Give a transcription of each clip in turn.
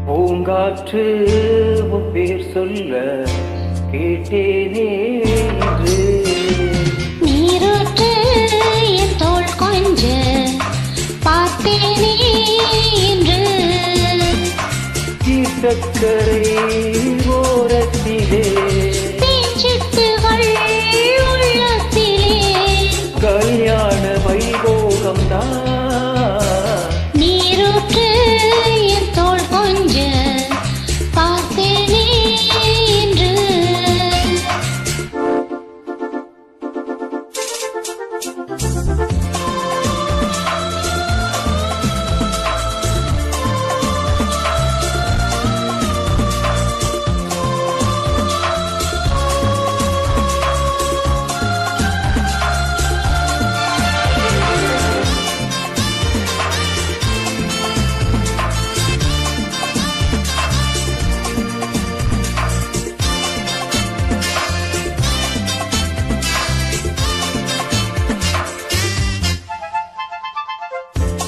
பூங்காற்று உன் பேர் சொல்ல கேட்டேனே என்று. நீரூற்று என் தோள் கொஞ்ச பார்த்தேனே என்று. தீர்த்தக்கரை ஓரத்திலே தேஞ்சிட்டுகள் உள்ளத்திலே கல்யாண வைபோகம்தான். நீரூற்று என் தோள் கொஞ்ச பார்த்தேனே என்று.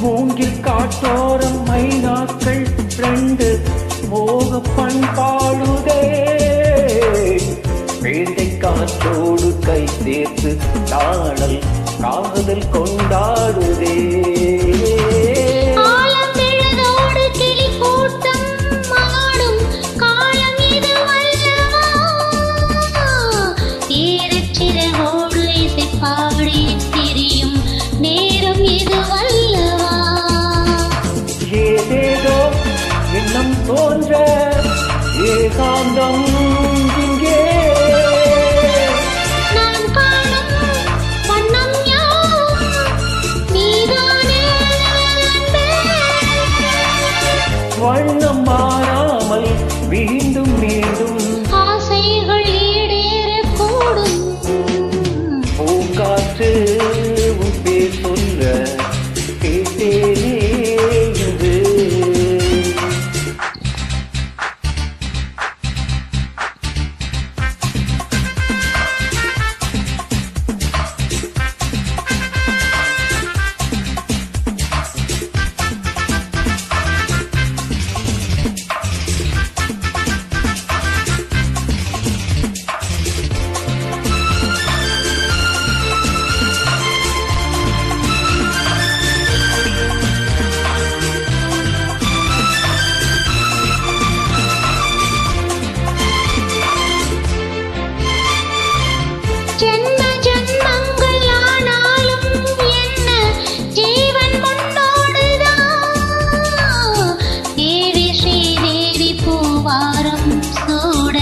மூங்கில் காட்டோரம் மைனாக்கள் ரெண்டு மோக பண்பாடுதே. பேண்டை காற்றோடு கை சேர்த்து தாழல் காதல் கொண்டாடுதே. எண்ணம் தோன்ற ஏகாந்தம் இங்கே. நான் காணும் வண்ணம் நீதானே. வண்ணம் மாறாமல் மீண்டும் மீண்டும் ஆசைகள் ஈடேறக்கூடும். பூங்காற்று உன் பேர் சொல்ல கேட்டேனே என்று. ஜென்ம ஜென்மங்கள் ஆனாலும் என்ன ஜீவன் முன்னோடுதான். தேவி ஸ்ரீதேவி பூவாரம் சூட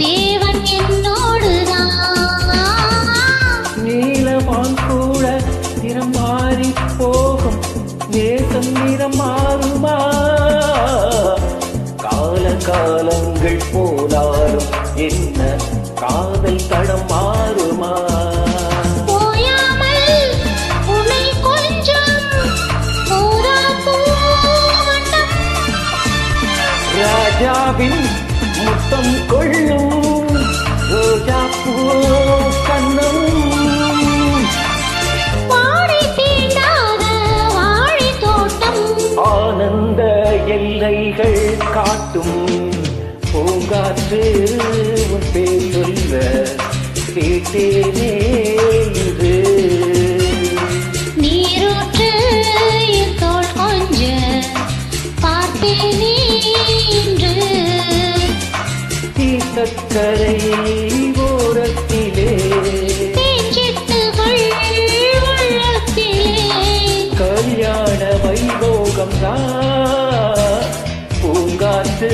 தேவன் என்னோடுதான். நீலவான் கூட நிறம் மாறி போகும், நேசம் நிறம் மாறுமா? கால காலங்கள் போனாலும் என்ன காதல் தடம் மாறுமா? போயாமல் உன்னை கொஞ்சம் பூவட்டம். ராஜாவின் முத்தம் கொள்ளும் ரோஜா பூ கண்ணம். வாழை தீண்டாத வாழை தோட்டம் ஆனந்த எல்லைகள் காட்டும். பூங்காற்று உன் பேர் சொல்ல கேட்டேனே என்று. நீரூற்று என் தோள் கொஞ்ச பார்த்தேனே என்று. தீர்த்தக்கரை ஓரத்திலே தேஞ்சிட்டுகள் உள்ளத்திலே கல்யாண வைபோகம்தான். பூங்காற்று